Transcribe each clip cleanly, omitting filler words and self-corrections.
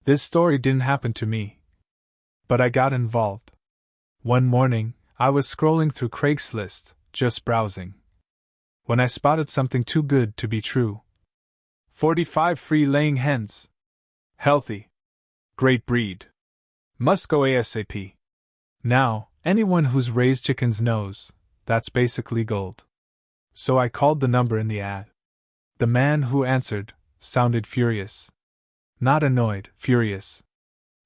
This story didn't happen to me, but I got involved. One morning, I was scrolling through Craigslist, just browsing, when I spotted something too good to be true. 45 free laying hens. Healthy. Great breed. Must go ASAP. Now, anyone who's raised chickens knows that's basically gold. So I called the number in the ad. The man who answered sounded furious. Not annoyed, furious.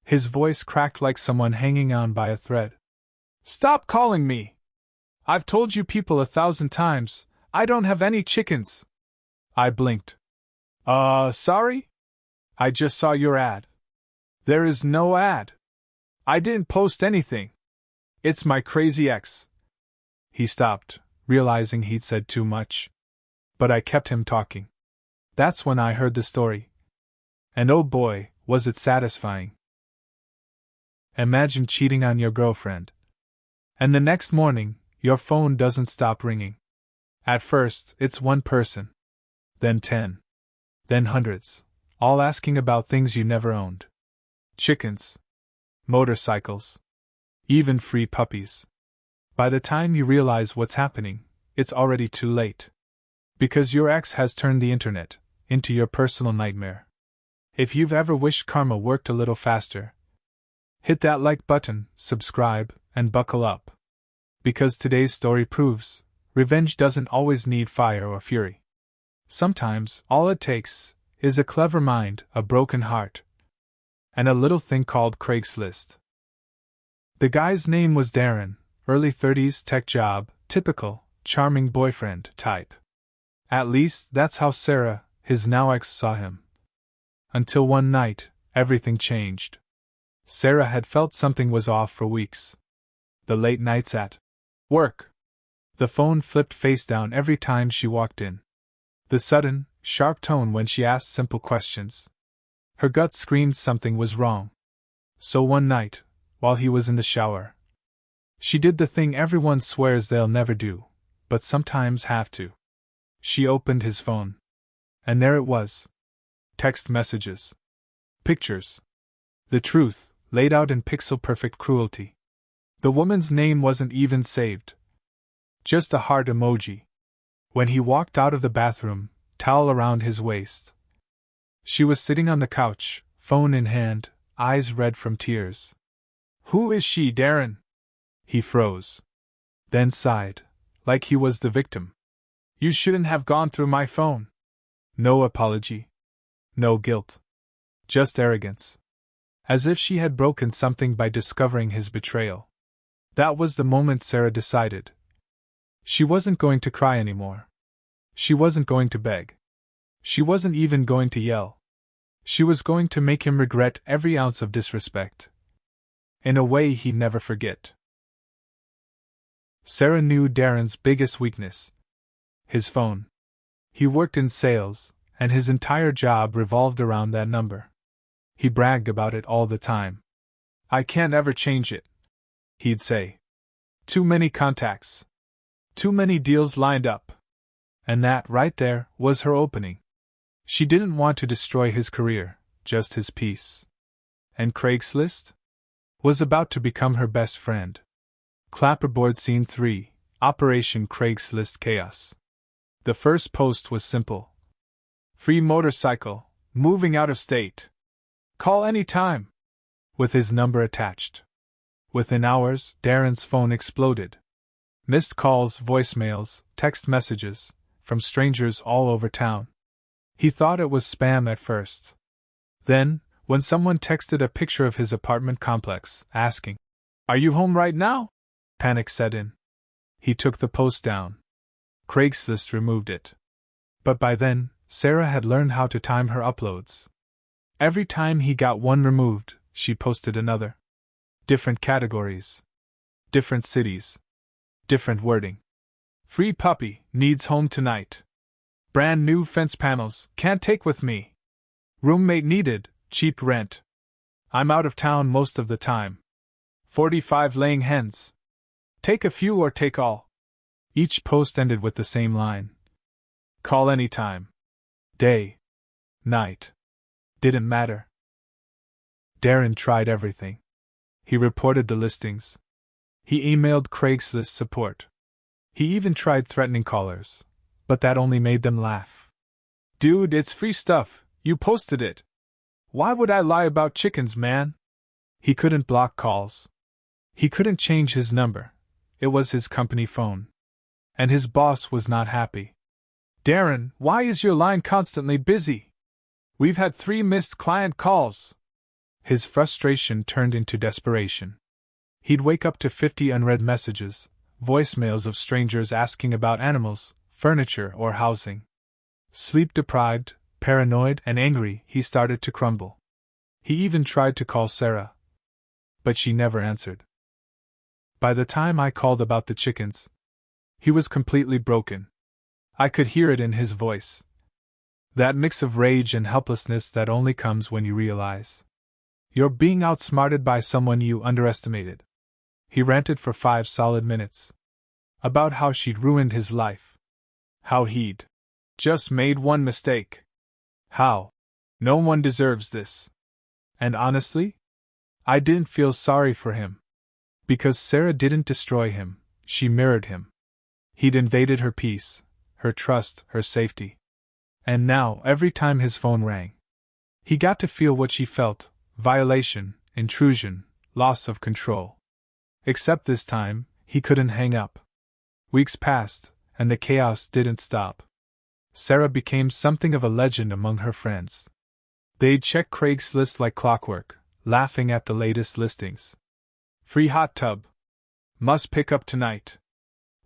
His voice cracked like someone hanging on by a thread. Stop calling me! I've told you people 1,000 times, I don't have any chickens. I blinked. Sorry? I just saw your ad. There is no ad. I didn't post anything. It's my crazy ex. He stopped, realizing he'd said too much. But I kept him talking. That's when I heard the story. And oh boy, was it satisfying. Imagine cheating on your girlfriend. And the next morning, your phone doesn't stop ringing. At first, it's one person. Then 10. Then hundreds. All asking about things you never owned. Chickens. Motorcycles. Even free puppies. By the time you realize what's happening, it's already too late. Because your ex has turned the internet into your personal nightmare. If you've ever wished karma worked a little faster, hit that like button, subscribe, and buckle up. Because today's story proves, revenge doesn't always need fire or fury. Sometimes, all it takes is a clever mind, a broken heart, and a little thing called Craigslist. The guy's name was Darren, early 30s, tech job, typical, charming boyfriend type. At least, that's how Sarah, his now ex, saw him. Until one night, everything changed. Sarah had felt something was off for weeks. The late nights at work. The phone flipped face down every time she walked in. The sudden, sharp tone when she asked simple questions. Her gut screamed something was wrong. So one night, while he was in the shower, she did the thing everyone swears they'll never do, but sometimes have to. She opened his phone. And there it was. Text messages. Pictures. The truth, laid out in pixel-perfect cruelty. The woman's name wasn't even saved. Just a heart emoji. When he walked out of the bathroom, towel around his waist. She was sitting on the couch, phone in hand, eyes red from tears. Who is she, Darren? He froze. Then sighed, like he was the victim. You shouldn't have gone through my phone. No apology. No guilt. Just arrogance. As if she had broken something by discovering his betrayal. That was the moment Sarah decided. She wasn't going to cry anymore. She wasn't going to beg. She wasn't even going to yell. She was going to make him regret every ounce of disrespect. In a way he'd never forget. Sarah knew Darren's biggest weakness. His phone. He worked in sales, and his entire job revolved around that number. He bragged about it all the time. I can't ever change it, he'd say. Too many contacts. Too many deals lined up. And that, right there, was her opening. She didn't want to destroy his career, just his peace. And Craigslist was about to become her best friend. Clapperboard Scene 3, Operation Craigslist Chaos. The first post was simple. Free motorcycle, moving out of state. Call any time. With his number attached. Within hours, Darren's phone exploded. Missed calls, voicemails, text messages, from strangers all over town. He thought it was spam at first. Then, when someone texted a picture of his apartment complex, asking, "Are you home right now?" panic set in. He took the post down. Craigslist removed it. But by then, Sarah had learned how to time her uploads. Every time he got one removed, she posted another. Different categories. Different cities. Different wording. Free puppy, needs home tonight. Brand new fence panels, can't take with me. Roommate needed, cheap rent. I'm out of town most of the time. 45 laying hens. Take a few or take all. Each post ended with the same line. Call anytime. Day. Night. Didn't matter. Darren tried everything. He reported the listings. He emailed Craigslist support. He even tried threatening callers, but that only made them laugh. Dude, it's free stuff, you posted it. Why would I lie about chickens, man? He couldn't block calls. He couldn't change his number. It was his company phone. And his boss was not happy. Darren, why is your line constantly busy? We've had 3 missed client calls. His frustration turned into desperation. He'd wake up to 50 unread messages, voicemails of strangers asking about animals, furniture, or housing. Sleep-deprived, paranoid, and angry, he started to crumble. He even tried to call Sarah, but she never answered. By the time I called about the chickens, he was completely broken. I could hear it in his voice. That mix of rage and helplessness that only comes when you realize you're being outsmarted by someone you underestimated. He ranted for 5 solid minutes. About how she'd ruined his life. How he'd just made one mistake. How no one deserves this. And honestly, I didn't feel sorry for him. Because Sarah didn't destroy him, she mirrored him. He'd invaded her peace, her trust, her safety. And now, every time his phone rang, he got to feel what she felt: violation, intrusion, loss of control. Except this time, he couldn't hang up. Weeks passed, and the chaos didn't stop. Sarah became something of a legend among her friends. They'd check Craigslist like clockwork, laughing at the latest listings. Free hot tub. Must pick up tonight.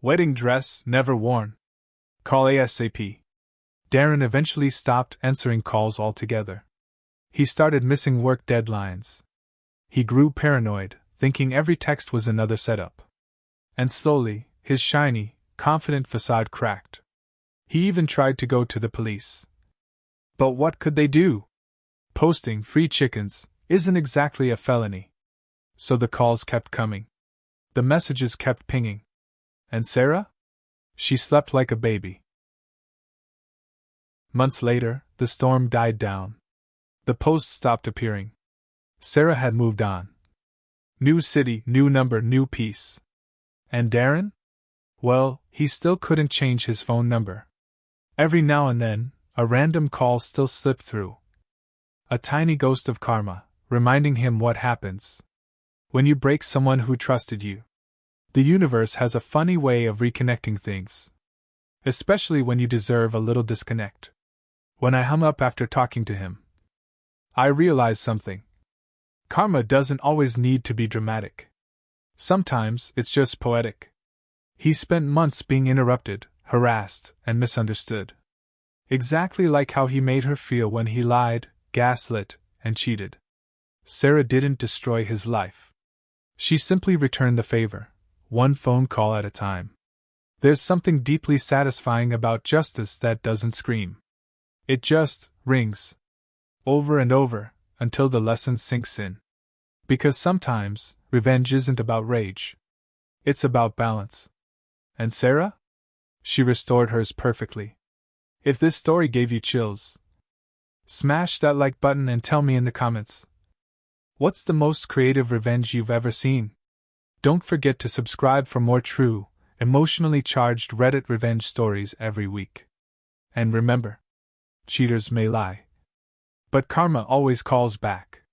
Wedding dress never worn. Call ASAP. Darren eventually stopped answering calls altogether. He started missing work deadlines. He grew paranoid, thinking every text was another setup. And slowly, his shiny, confident facade cracked. He even tried to go to the police. But what could they do? Posting free chickens isn't exactly a felony. So the calls kept coming. The messages kept pinging. And Sarah? She slept like a baby. Months later, the storm died down. The posts stopped appearing. Sarah had moved on. New city, new number, new peace. And Darren? Well, he still couldn't change his phone number. Every now and then, a random call still slipped through. A tiny ghost of karma, reminding him what happens when you break someone who trusted you. The universe has a funny way of reconnecting things. Especially when you deserve a little disconnect. When I hung up after talking to him, I realized something. Karma doesn't always need to be dramatic. Sometimes it's just poetic. He spent months being interrupted, harassed, and misunderstood. Exactly like how he made her feel when he lied, gaslit, and cheated. Sarah didn't destroy his life. She simply returned the favor, one phone call at a time. There's something deeply satisfying about justice that doesn't scream. It just rings. Over and over, until the lesson sinks in. Because sometimes, revenge isn't about rage. It's about balance. And Sarah? She restored hers perfectly. If this story gave you chills, smash that like button and tell me in the comments. What's the most creative revenge you've ever seen? Don't forget to subscribe for more true, emotionally charged Reddit revenge stories every week. And remember, cheaters may lie, but karma always calls back.